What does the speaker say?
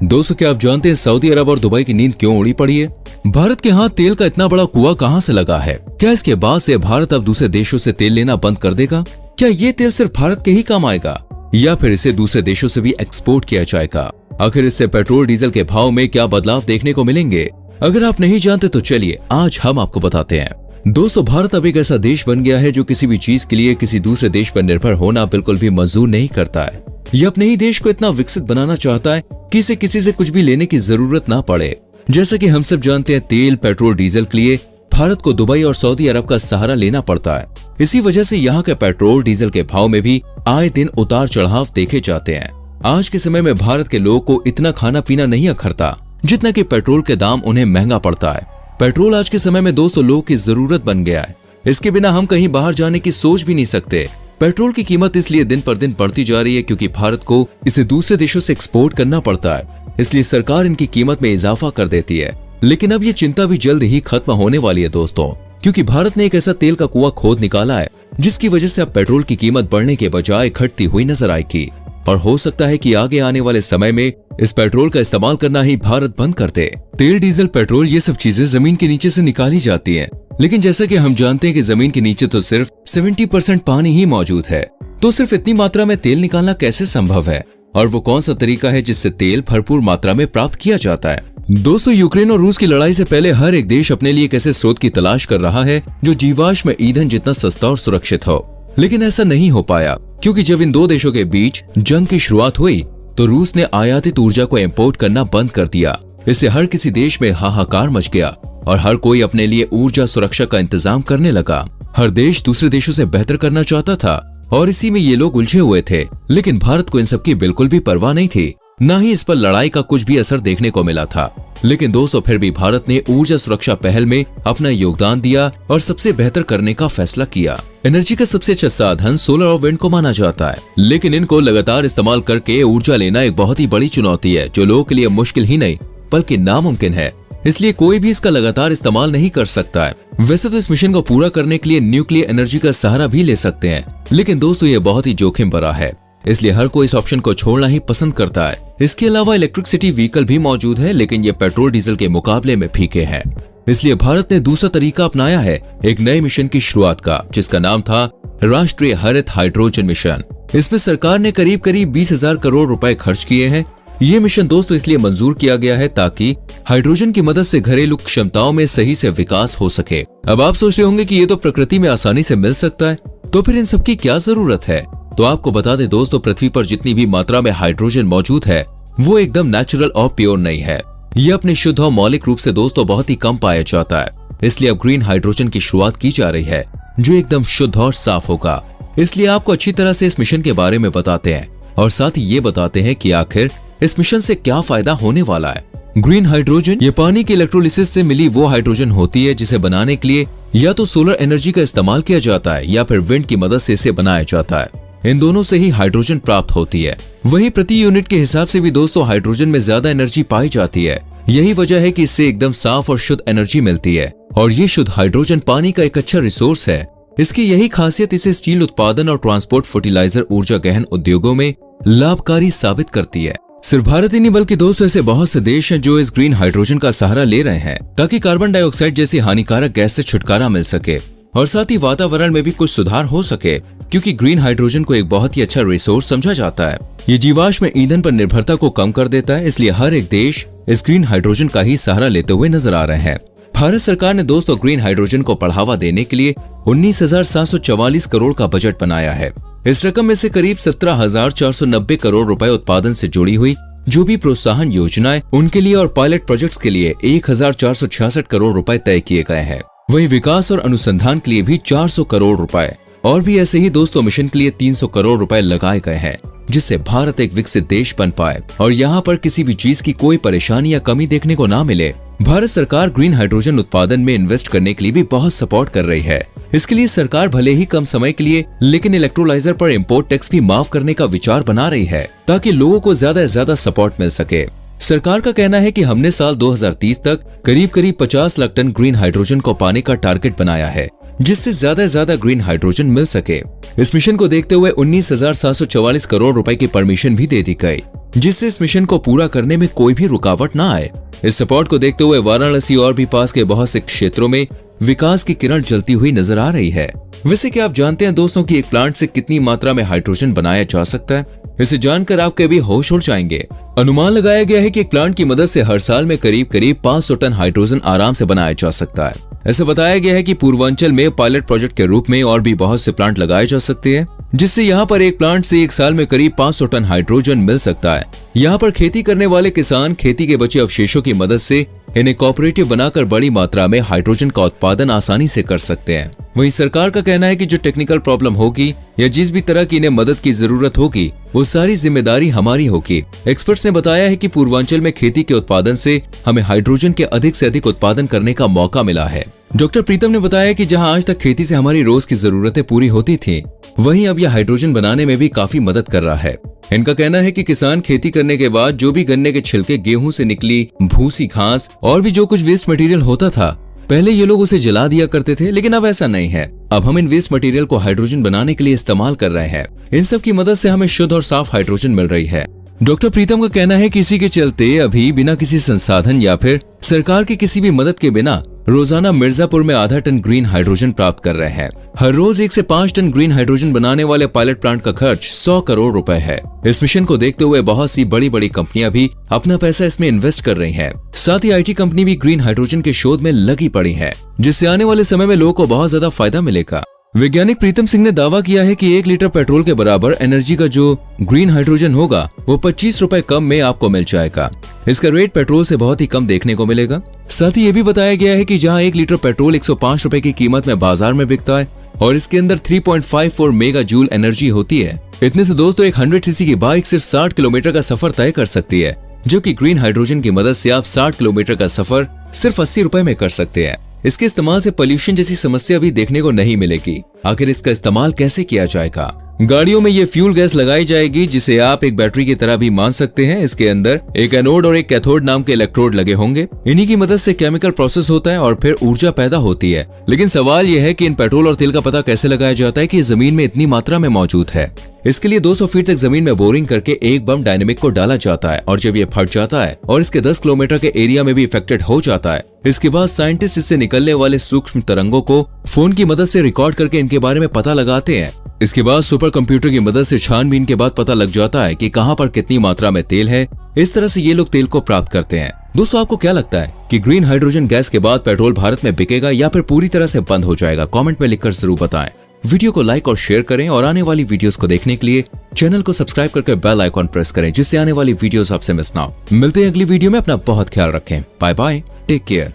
दोस्तों, क्या आप जानते हैं सऊदी अरब और दुबई की नींद क्यों उड़ी पड़ी है? भारत के हाथ तेल का इतना बड़ा कुआं कहां से लगा है? क्या इसके बाद से भारत अब दूसरे देशों से तेल लेना बंद कर देगा? क्या ये तेल सिर्फ भारत के ही काम आएगा या फिर इसे दूसरे देशों से भी एक्सपोर्ट किया जाएगा? आखिर इससे पेट्रोल डीजल के भाव में क्या बदलाव देखने को मिलेंगे? अगर आप नहीं जानते तो चलिए आज हम आपको बताते हैं। दोस्तों, भारत अब एक ऐसा देश बन गया है जो किसी भी चीज के लिए किसी दूसरे देश पर निर्भर होना बिल्कुल भी मंजूर नहीं करता है। ये अपने ही देश को इतना विकसित बनाना चाहता है कि इसे किसी से कुछ भी लेने की जरूरत ना पड़े। जैसा कि हम सब जानते हैं, तेल, पेट्रोल, डीजल के लिए भारत को दुबई और सऊदी अरब का सहारा लेना पड़ता है। इसी वजह से यहाँ के पेट्रोल डीजल के भाव में भी आए दिन उतार चढ़ाव देखे जाते हैं। आज के समय में भारत के लोगों को इतना खाना पीना नहीं अखरता जितना कि पेट्रोल के दाम उन्हें महंगा पड़ता है। पेट्रोल आज के समय में दोस्तों लोगों की जरूरत बन गया है। इसके बिना हम कहीं बाहर जाने की सोच भी नहीं सकते। पेट्रोल की कीमत इसलिए दिन पर दिन बढ़ती जा रही है क्योंकि भारत को इसे दूसरे देशों से एक्सपोर्ट करना पड़ता है, इसलिए सरकार इनकी कीमत में इजाफा कर देती है। लेकिन अब ये चिंता भी जल्द ही खत्म होने वाली है दोस्तों, क्योंकि भारत ने एक ऐसा तेल का कुआं खोद निकाला है जिसकी वजह से अब पेट्रोल की कीमत बढ़ने के बजाय घटती हुई नजर आएगी। और हो सकता है कि आगे आने वाले समय में इस पेट्रोल का इस्तेमाल करना ही भारत बंद कर दे। तेल, डीजल, पेट्रोल ये सब चीजें जमीन के नीचे से निकाली जाती हैं, लेकिन जैसा कि हम जानते हैं कि जमीन के नीचे तो सिर्फ 70% पानी ही मौजूद है, तो सिर्फ इतनी मात्रा में तेल निकालना कैसे संभव है? और वो कौन सा तरीका है जिससे तेल भरपूर मात्रा में प्राप्त किया जाता है? दोस्तों, यूक्रेन और रूस की लड़ाई से पहले हर एक देश अपने लिए एक ऐसे स्रोत की तलाश कर रहा है जो जीवाश्म ईंधन जितना सस्ता और सुरक्षित हो। लेकिन ऐसा नहीं हो पाया, क्योंकि जब इन दो देशों के बीच जंग की शुरुआत हुई तो रूस ने आयातित ऊर्जा को इंपोर्ट करना बंद कर दिया। इससे हर किसी देश में हाहाकार मच गया और हर कोई अपने लिए ऊर्जा सुरक्षा का इंतजाम करने लगा। हर देश दूसरे देशों से बेहतर करना चाहता था और इसी में ये लोग उलझे हुए थे। लेकिन भारत को इन सब की बिल्कुल भी परवाह नहीं थी, न ही इस पर लड़ाई का कुछ भी असर देखने को मिला था। लेकिन दोस्तों, फिर भी भारत ने ऊर्जा सुरक्षा पहल में अपना योगदान दिया और सबसे बेहतर करने का फैसला किया। एनर्जी का सबसे अच्छा साधन सोलर और विंड को माना जाता है, लेकिन इनको लगातार इस्तेमाल करके ऊर्जा लेना एक बहुत ही बड़ी चुनौती है जो लोगों के लिए मुश्किल ही नहीं बल्कि नामुमकिन है। इसलिए कोई भी इसका लगातार इस्तेमाल नहीं कर सकता है। वैसे तो इस मिशन को पूरा करने के लिए न्यूक्लियर एनर्जी का सहारा भी ले सकते हैं, लेकिन दोस्तों ये बहुत ही जोखिम भरा है, इसलिए हर कोई इस ऑप्शन को छोड़ना ही पसंद करता है। इसके अलावा इलेक्ट्रिसिटी व्हीकल भी मौजूद है, लेकिन ये पेट्रोल डीजल के मुकाबले में फीके हैं। इसलिए भारत ने दूसरा तरीका अपनाया है एक नए मिशन की शुरुआत का, जिसका नाम था राष्ट्रीय हरित हाइड्रोजन मिशन। इसमें सरकार ने करीब 20,000 करोड़ रुपए खर्च किए हैं। ये मिशन दोस्तों इसलिए मंजूर किया गया है ताकि हाइड्रोजन की मदद से घरेलू क्षमताओं में सही से विकास हो सके। अब आप सोच रहे होंगे कि ये तो प्रकृति में आसानी से मिल सकता है, तो फिर इन सब की क्या जरूरत है? तो आपको बता दें दोस्तों, पृथ्वी पर जितनी भी मात्रा में हाइड्रोजन मौजूद है वो एकदम नेचुरल और प्योर नहीं है। ये अपने शुद्ध और मौलिक रूप से दोस्तों बहुत ही कम पाया जाता है। इसलिए अब ग्रीन हाइड्रोजन की शुरुआत की जा रही है जो एकदम शुद्ध और साफ होगा। इसलिए आपको अच्छी तरह से इस मिशन के बारे में बताते हैं और साथ ही ये बताते हैं कि आखिर इस मिशन से क्या फायदा होने वाला है। ग्रीन हाइड्रोजन ये पानी के इलेक्ट्रोलिसिस से मिली वो हाइड्रोजन होती है जिसे बनाने के लिए या तो सोलर एनर्जी का इस्तेमाल किया जाता है या फिर विंड की मदद से इसे बनाया जाता है। इन दोनों से ही हाइड्रोजन प्राप्त होती है। वही प्रति यूनिट के हिसाब से भी दोस्तों हाइड्रोजन में ज्यादा एनर्जी पाई जाती है। यही वजह है कि इससे एकदम साफ और शुद्ध एनर्जी मिलती है और ये शुद्ध हाइड्रोजन पानी का एक अच्छा रिसोर्स है। इसकी यही खासियत इसे स्टील उत्पादन और ट्रांसपोर्ट, फर्टिलाइजर, ऊर्जा गहन उद्योगों में लाभकारी साबित करती है। सिर्फ भारत ही नहीं बल्कि दोस्तों ऐसे बहुत से देश हैं जो इस ग्रीन हाइड्रोजन का सहारा ले रहे हैं ताकि कार्बन डाइऑक्साइड जैसी हानिकारक गैस से छुटकारा मिल सके और साथ ही वातावरण में भी कुछ सुधार हो सके, क्योंकि ग्रीन हाइड्रोजन को एक बहुत ही अच्छा रिसोर्स समझा जाता है। ये जीवाश्म ईंधन पर निर्भरता को कम कर देता है, इसलिए हर एक देश इस ग्रीन हाइड्रोजन का ही सहारा लेते हुए नजर आ रहे हैं। भारत सरकार ने दोस्तों ग्रीन हाइड्रोजन को बढ़ावा देने के लिए 19,744 करोड़ का बजट बनाया है। इस रकम में से करीब 17,490 करोड़ रुपए उत्पादन से जुड़ी हुई जो भी प्रोत्साहन योजनाएं उनके लिए और पायलट प्रोजेक्ट्स के लिए 1,466 करोड़ रुपए तय किए गए हैं। वहीं विकास और अनुसंधान के लिए भी 400 करोड़ रुपए और भी ऐसे ही दोस्तों मिशन के लिए 300 करोड़ रुपए लगाए गए हैं, जिससे भारत एक विकसित देश बन पाए और यहाँ पर किसी भी चीज की कोई परेशानी या कमी देखने को ना मिले। भारत सरकार ग्रीन हाइड्रोजन उत्पादन में इन्वेस्ट करने के लिए भी बहुत सपोर्ट कर रही है। इसके लिए सरकार भले ही कम समय के लिए लेकिन इलेक्ट्रोलाइजर पर इंपोर्ट टैक्स भी माफ करने का विचार बना रही है ताकि लोगों को ज्यादा से ज्यादा सपोर्ट मिल सके। सरकार का कहना है कि हमने साल 2030 तक करीब 50 लाख टन ग्रीन हाइड्रोजन को पाने का टारगेट बनाया है, जिससे ज्यादा से ज्यादा ग्रीन हाइड्रोजन मिल सके। इस मिशन को देखते हुए 19,744 करोड़ रुपए की परमिशन भी दे दी गई। जिससे इस मिशन को पूरा करने में कोई भी रुकावट ना आए। इस सपोर्ट को देखते हुए वाराणसी और भी पास के बहुत से क्षेत्रों में विकास की किरण जलती हुई नजर आ रही है। वैसे क्या आप जानते हैं दोस्तों कि एक प्लांट से कितनी मात्रा में हाइड्रोजन बनाया जा सकता है? इसे जानकर आपके भी होश उड़ जाएंगे। अनुमान लगाया गया है कि एक प्लांट की मदद से हर साल में करीब 500 टन हाइड्रोजन आराम से बनाया जा सकता है। ऐसा बताया गया है कि पूर्वांचल में पायलट प्रोजेक्ट के रूप में और भी बहुत से प्लांट लगाए जा सकते हैं, जिससे यहाँ पर एक प्लांट से एक साल में करीब 500 टन हाइड्रोजन मिल सकता है। यहाँ पर खेती करने वाले किसान खेती के बचे अवशेषों की मदद से इन्हें कोऑपरेटिव बनाकर बड़ी मात्रा में हाइड्रोजन का उत्पादन आसानी से कर सकते हैं। वहीं सरकार का कहना है कि जो टेक्निकल प्रॉब्लम होगी या जिस भी तरह की इन्हें मदद की जरूरत होगी वो सारी जिम्मेदारी हमारी होगी। एक्सपर्ट्स ने बताया है कि पूर्वांचल में खेती के उत्पादन से हमें हाइड्रोजन के अधिक से अधिक उत्पादन करने का मौका मिला है। डॉक्टर प्रीतम ने बताया कि जहां आज तक खेती से हमारी रोज की जरूरतें पूरी होती थी, वहीं अब यह हाइड्रोजन बनाने में भी काफी मदद कर रहा है। इनका कहना है कि किसान खेती करने के बाद जो भी गन्ने के छिलके, गेहूं से निकली भूसी घास और भी जो कुछ वेस्ट मटेरियल होता था, पहले ये लोग उसे जला दिया करते थे, लेकिन अब ऐसा नहीं है। अब हम इन वेस्ट मटेरियल को हाइड्रोजन बनाने के लिए इस्तेमाल कर रहे हैं। इन सब की मदद से हमें शुद्ध और साफ हाइड्रोजन मिल रही है। डॉक्टर प्रीतम का कहना है कि इसी के चलते अभी बिना किसी संसाधन या फिर सरकार की किसी भी मदद के बिना रोजाना मिर्जापुर में आधा टन ग्रीन हाइड्रोजन प्राप्त कर रहे हैं। हर रोज 1 से 5 टन ग्रीन हाइड्रोजन बनाने वाले पायलट प्लांट का खर्च 100 करोड़ रुपए है। इस मिशन को देखते हुए बहुत सी बड़ी बड़ी कंपनियां भी अपना पैसा इसमें इन्वेस्ट कर रही हैं। साथ ही IT कंपनी भी ग्रीन हाइड्रोजन के शोध में लगी पड़ी है, जिससे आने वाले समय में लोगों को बहुत ज्यादा फायदा मिलेगा। वैज्ञानिक प्रीतम सिंह ने दावा किया है कि 1 लीटर पेट्रोल के बराबर एनर्जी का जो ग्रीन हाइड्रोजन होगा वो 25 रुपए कम में आपको मिल जाएगा। इसका रेट पेट्रोल से बहुत ही कम देखने को मिलेगा। साथ ही ये भी बताया गया है कि जहां 1 लीटर पेट्रोल 105 रुपए की कीमत में बाजार में बिकता है और इसके अंदर 3.54 मेगा जूल एनर्जी होती है, इतने से दोस्तों एक 100 सीसी की बाइक सिर्फ 60 किलोमीटर का सफर तय कर सकती है, जबकि ग्रीन हाइड्रोजन की मदद से आप 60 किलोमीटर का सफर सिर्फ 80 रुपए में कर सकते हैं। इसके इस्तेमाल से पोल्यूशन जैसी समस्या भी देखने को नहीं मिलेगी। आखिर इसका इस्तेमाल कैसे किया जाएगा? गाड़ियों में ये फ्यूल गैस लगाई जाएगी, जिसे आप एक बैटरी की तरह भी मान सकते हैं। इसके अंदर एक एनोड और एक कैथोड नाम के इलेक्ट्रोड लगे होंगे। इन्हीं की मदद से केमिकल प्रोसेस होता है और फिर ऊर्जा पैदा होती है। लेकिन सवाल यह है कि इन पेट्रोल और तेल का पता कैसे लगाया जाता है कि जमीन में इतनी मात्रा में मौजूद है। इसके लिए 200 फीट तक जमीन में बोरिंग करके एक बम डायनेमिक को डाला जाता है और जब ये फट जाता है और इसके 10 किलोमीटर के एरिया में भी इफेक्टेड हो जाता है, इसके बाद साइंटिस्ट इससे निकलने वाले सूक्ष्म तरंगों को फोन की मदद से रिकॉर्ड करके इनके बारे में पता लगाते हैं। इसके बाद सुपर कंप्यूटर की मदद से छानबीन के बाद पता लग जाता है कि कहां पर कितनी मात्रा में तेल है। इस तरह से ये लोग तेल को प्राप्त करते हैं। दोस्तों, आपको क्या लगता है कि ग्रीन हाइड्रोजन गैस के बाद पेट्रोल भारत में बिकेगा या फिर पूरी तरह से बंद हो जाएगा? कमेंट में लिखकर जरूर बताएं। वीडियो को लाइक और शेयर करें और आने वाली वीडियोस को देखने के लिए चैनल को सब्सक्राइब करके बेल आइकॉन प्रेस करें, जिससे आने वाली वीडियोस आपसे मिस ना हो। मिलते हैं अगली वीडियो में। अपना बहुत ख्याल रखें। Bye bye, take care.